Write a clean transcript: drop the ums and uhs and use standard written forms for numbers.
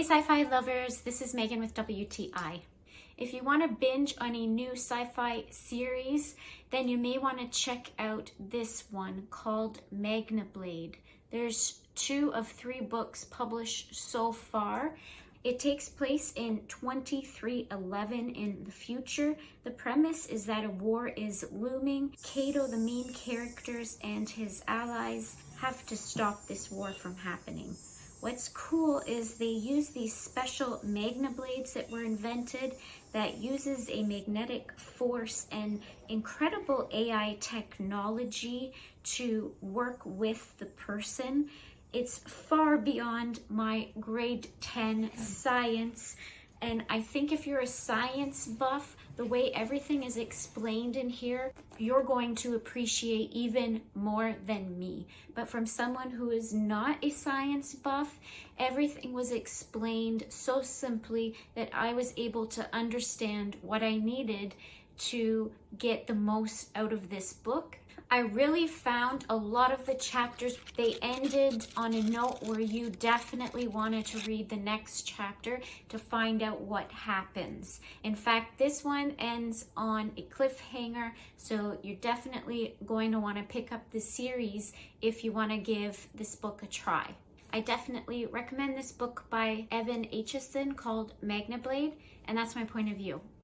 sci-fi lovers, this is Megan with WTI. If you want to binge on a new sci-fi series, then you may want to check out this one called Magna-Blade. There's 2 of 3 books published so far. It takes place in 2311 in the future. The premise is that a war is looming. Kado, the main characters, and his allies have to stop this war from happening. What's cool is they use these special Magna-Blades that were invented that uses a magnetic force and incredible AI technology to work with the person. It's far beyond my grade 10 science, and I think if you're a science buff, the way everything is explained in here, you're going to appreciate even more than me. But from someone who is not a science buff, everything was explained so simply that I was able to understand what I needed to get the most out of this book. I really found a lot of the chapters, they ended on a note where you definitely wanted to read the next chapter to find out what happens. In fact, this one ends on a cliffhanger, so you're definitely going to want to pick up the series if you want to give this book a try. I definitely recommend this book by Evan Aitchison called Magna-Blade, and that's my point of view.